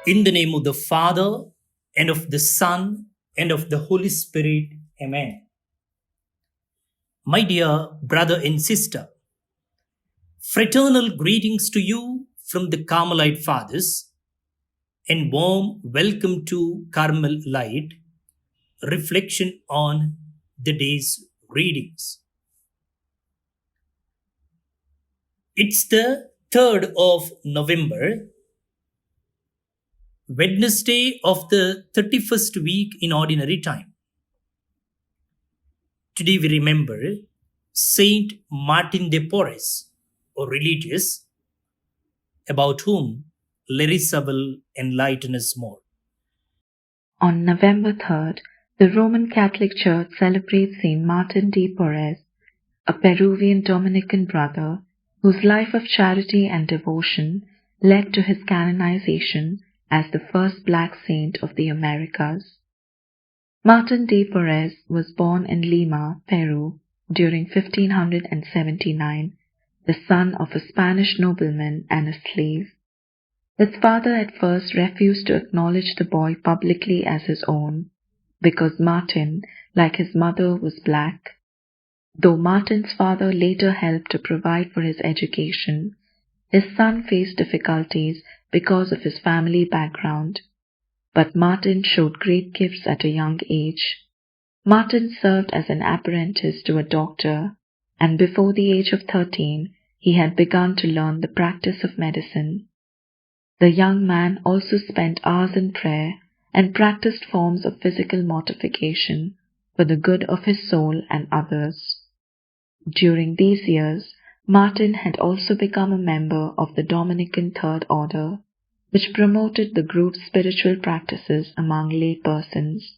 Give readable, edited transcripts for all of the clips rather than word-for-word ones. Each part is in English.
In the name of the Father, and of the Son, and of the Holy Spirit. Amen. My dear brother and sister, fraternal greetings to you from the Carmelite Fathers, and warm welcome to Carmel Light, reflection on the day's readings. It's the 3rd of November, Wednesday of the 31st week in Ordinary Time. Today we remember Saint Martin de Porres, or religious, about whom Larissa will enlighten us more. On November 3rd, the Roman Catholic Church celebrates Saint Martin de Porres, a Peruvian Dominican brother whose life of charity and devotion led to his canonization as the first black saint of the Americas. Martin de Porres was born in Lima, Peru, during 1579, the son of a Spanish nobleman and a slave. His father at first refused to acknowledge the boy publicly as his own, because Martin, like his mother, was black. Though Martin's father later helped to provide for his education, his son faced difficulties because of his family background. But Martin showed great gifts at a young age. Martin served as an apprentice to a doctor, and before the age of 13, he had begun to learn the practice of medicine. The young man also spent hours in prayer and practiced forms of physical mortification for the good of his soul and others. During these years, Martin had also become a member of the Dominican Third Order, which promoted the group's spiritual practices among lay persons.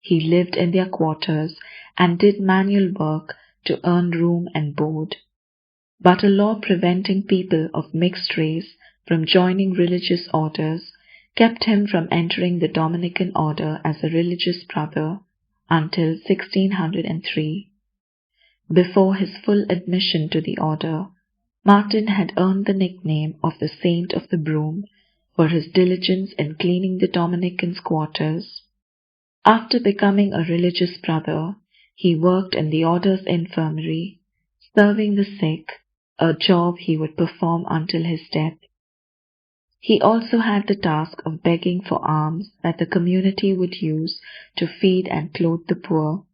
He lived in their quarters and did manual work to earn room and board. But a law preventing people of mixed race from joining religious orders kept him from entering the Dominican order as a religious brother until 1603. Before his full admission to the order, Martin had earned the nickname of the Saint of the Broom for his diligence in cleaning the Dominicans' quarters. After becoming a religious brother, he worked in the order's infirmary, serving the sick, a job he would perform until his death. He also had the task of begging for alms that the community would use to feed and clothe the poor.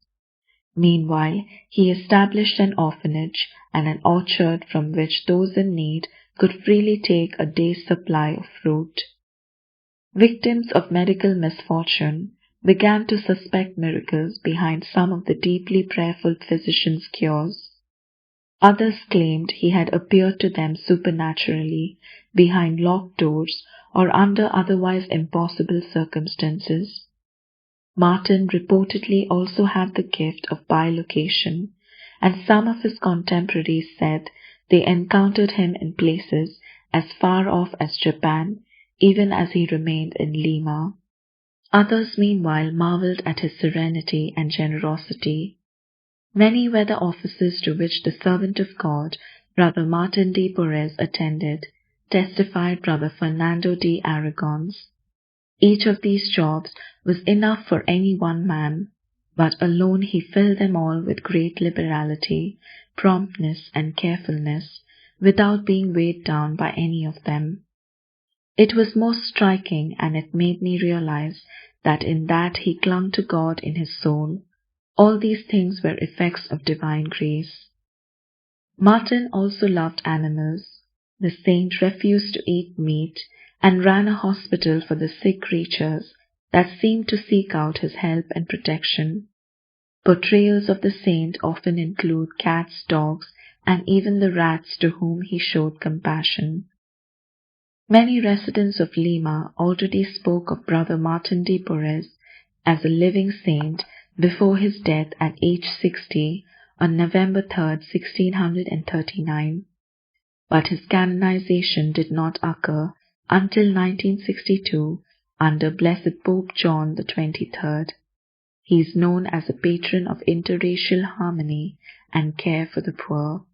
Meanwhile, he established an orphanage and an orchard from which those in need could freely take a day's supply of fruit. Victims of medical misfortune began to suspect miracles behind some of the deeply prayerful physician's cures. Others claimed he had appeared to them supernaturally, behind locked doors, or under otherwise impossible circumstances. Martin reportedly also had the gift of bilocation, and some of his contemporaries said they encountered him in places as far off as Japan, even as he remained in Lima. Others meanwhile marveled at his serenity and generosity. Many were the offices to which the servant of God, Brother Martin de Porres, attended, testified Brother Fernando de Aragons. Each of these jobs was enough for any one man, but alone he filled them all with great liberality, promptness, and carefulness, without being weighed down by any of them. It was most striking, and it made me realize that in that he clung to God in his soul. All these things were effects of divine grace. Martin also loved animals. The saint refused to eat meat and ran a hospital for the sick creatures that seemed to seek out his help and protection. Portrayals of the saint often include cats, dogs, and even the rats to whom he showed compassion. Many residents of Lima already spoke of Brother Martin de Porres as a living saint before his death at age 60 on November 3rd, 1639. But his canonization did not occur until 1962 under Blessed Pope John the 23rd. He is known as a patron of interracial harmony and care for the poor.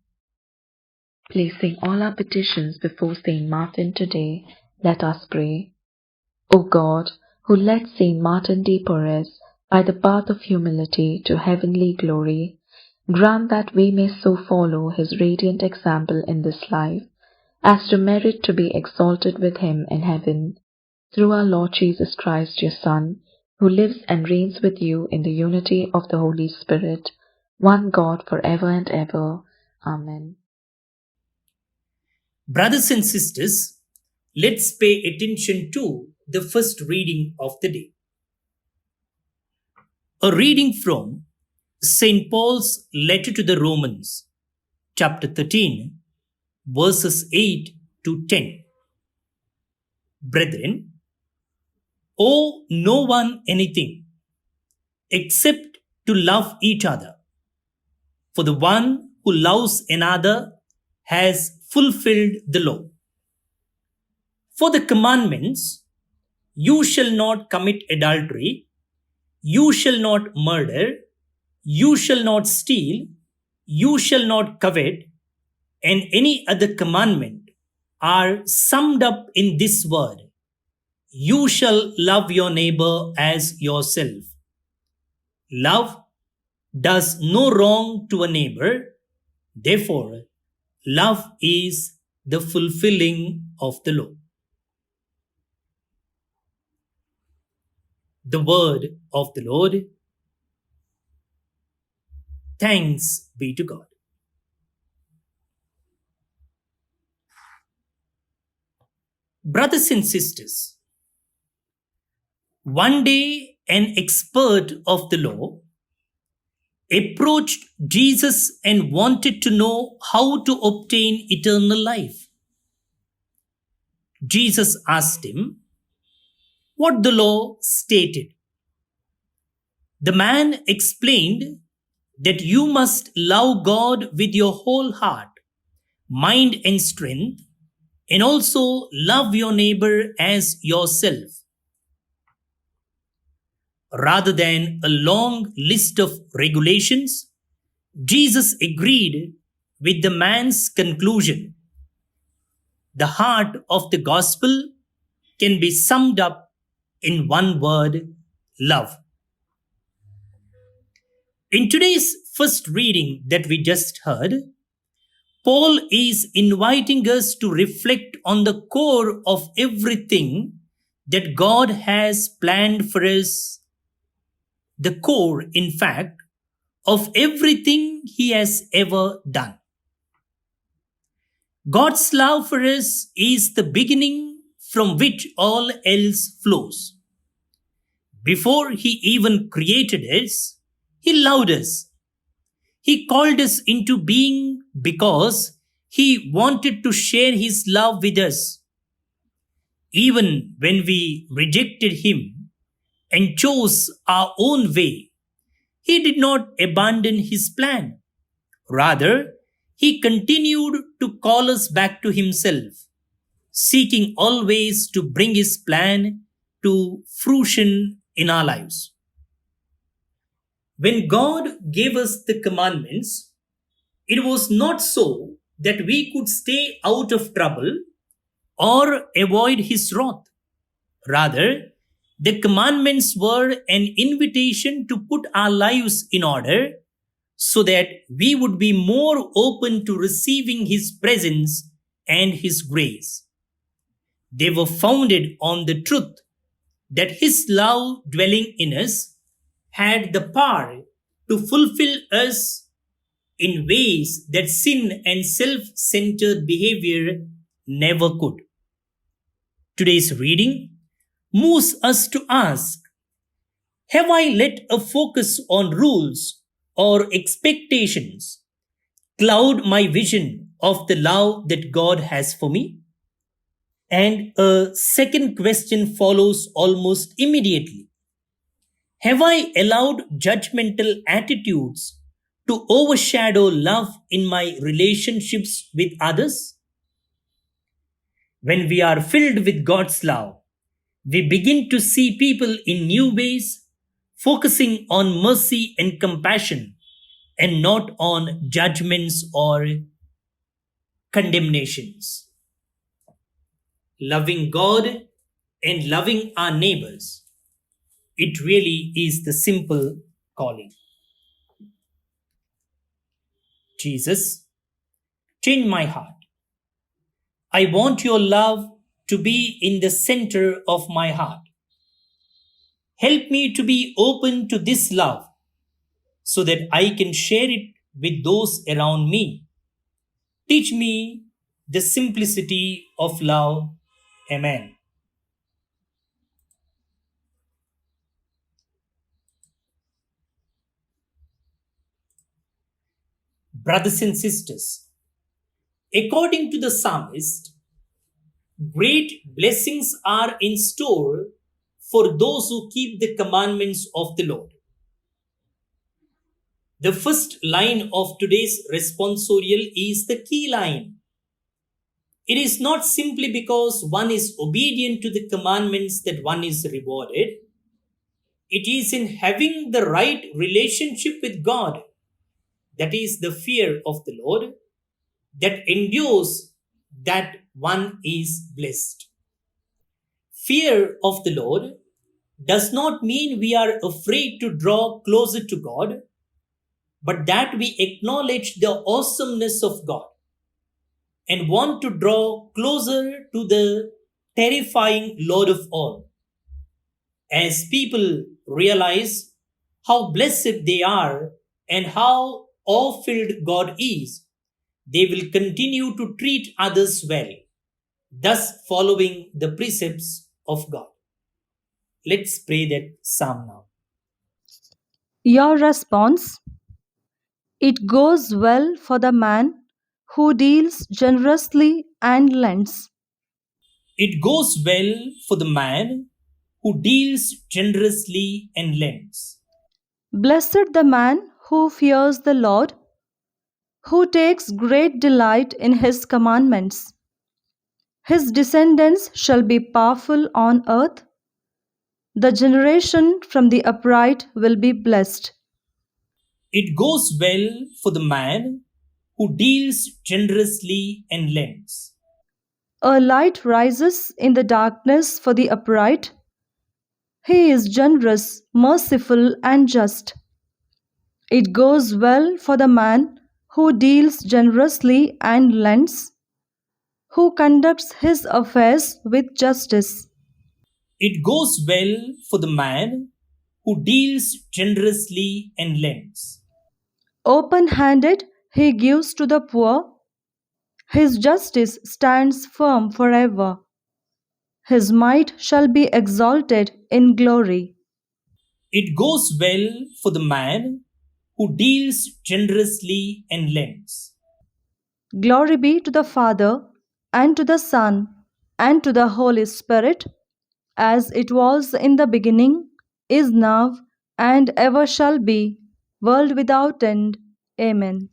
Placing all our petitions before Saint Martin today, let us pray. O God, who led Saint Martin de Porres by the path of humility to heavenly glory, grant that we may so follow his radiant example in this life, as to merit to be exalted with him in heaven, through our Lord Jesus Christ, your Son, who lives and reigns with you in the unity of the Holy Spirit, one God for ever and ever. Amen. Brothers and sisters, let's pay attention to the first reading of the day. A reading from St. Paul's letter to the Romans, chapter 13, verses 8 to 10. Brethren, owe no one anything except to love each other. For the one who loves another has fulfilled the law. For the commandments, you shall not commit adultery, you shall not murder, you shall not steal, you shall not covet, and any other commandment are summed up in this word: you shall love your neighbor as yourself. Love does no wrong to a neighbor, therefore, love is the fulfilling of the law. The word of the Lord. Thanks be to God. Brothers and sisters, one day an expert of the law approached Jesus and wanted to know how to obtain eternal life. Jesus asked him what the law stated. The man explained that you must love God with your whole heart, mind, and strength, and also love your neighbor as yourself. Rather than a long list of regulations, Jesus agreed with the man's conclusion. The heart of the gospel can be summed up in one word: love. In today's first reading that we just heard, Paul is inviting us to reflect on the core of everything that God has planned for us, the core, in fact, of everything He has ever done. God's love for us is the beginning from which all else flows. Before He even created us, He loved us. He called us into being because He wanted to share His love with us. Even when we rejected Him and chose our own way, He did not abandon His plan. Rather, He continued to call us back to Himself, seeking always to bring His plan to fruition in our lives. When God gave us the commandments, it was not so that we could stay out of trouble or avoid His wrath. Rather, the commandments were an invitation to put our lives in order so that we would be more open to receiving His presence and His grace. They were founded on the truth that His love dwelling in us had the power to fulfill us in ways that sin and self-centered behavior never could. Today's reading moves us to ask, have I let a focus on rules or expectations cloud my vision of the love that God has for me? And a second question follows almost immediately. Have I allowed judgmental attitudes to overshadow love in my relationships with others? When we are filled with God's love, we begin to see people in new ways, focusing on mercy and compassion and not on judgments or condemnations. Loving God and loving our neighbors. It really is the simple calling. Jesus, change my heart. I want your love to be in the center of my heart. Help me to be open to this love so that I can share it with those around me. Teach me the simplicity of love. Amen. Brothers and sisters, according to the psalmist, great blessings are in store for those who keep the commandments of the Lord. The first line of today's responsorial is the key line. It is not simply because one is obedient to the commandments that one is rewarded. It is in having the right relationship with God, that is the fear of the Lord, that endures, that one is blessed. Fear of the Lord does not mean we are afraid to draw closer to God, but that we acknowledge the awesomeness of God and want to draw closer to the terrifying Lord of all. As people realize how blessed they are and how awe-filled God is, they will continue to treat others well, thus following the precepts of God. Let's pray that psalm now. Your response: it goes well for the man who deals generously and lends. It goes well for the man who deals generously and lends. Blessed the man who fears the Lord, who takes great delight in his commandments. His descendants shall be powerful on earth. The generation from the upright will be blessed. It goes well for the man who deals generously and lends. A light rises in the darkness for the upright. He is generous, merciful, and just. It goes well for the man who deals generously and lends, who conducts his affairs with justice. It goes well for the man who deals generously and lends. Open handed, he gives to the poor. His justice stands firm forever. His might shall be exalted in glory. It goes well for the man who deals generously and lends. Glory be to the Father, and to the Son, and to the Holy Spirit, as it was in the beginning, is now, and ever shall be, world without end. Amen.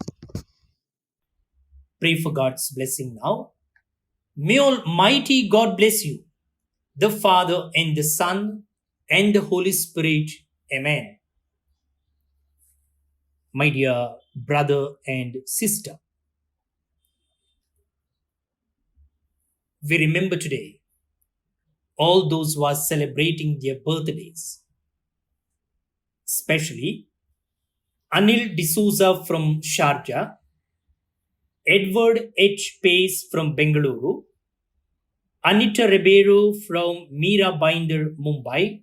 Pray for God's blessing now. May Almighty God bless you, the Father and the Son and the Holy Spirit. Amen. My dear brother and sister, we remember today all those who are celebrating their birthdays, especially Anil D'Souza from Sharjah, Edward H. Pace from Bengaluru, Anita Ribeiro from Mira Binder, Mumbai,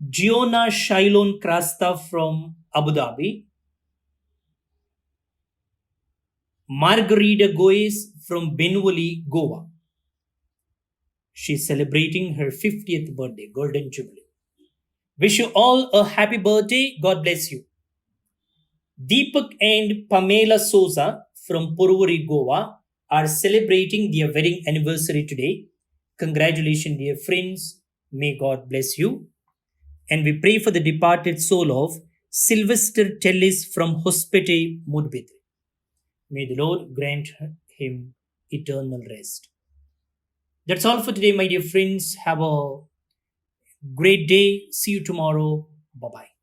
Giona Shailon Krasta from Abu Dhabi, Margarita Goes from Benwali, Goa. She's celebrating her 50th birthday, Golden Jubilee. Wish you all a happy birthday. God bless you. Deepak and Pamela Souza from Purvari, Goa are celebrating their wedding anniversary today. Congratulations, dear friends. May God bless you. And we pray for the departed soul of Sylvester Tellis from Hospete, Mudbit. May the Lord grant him eternal rest. That's all for today, my dear friends. Have a great day. See you tomorrow. Bye bye.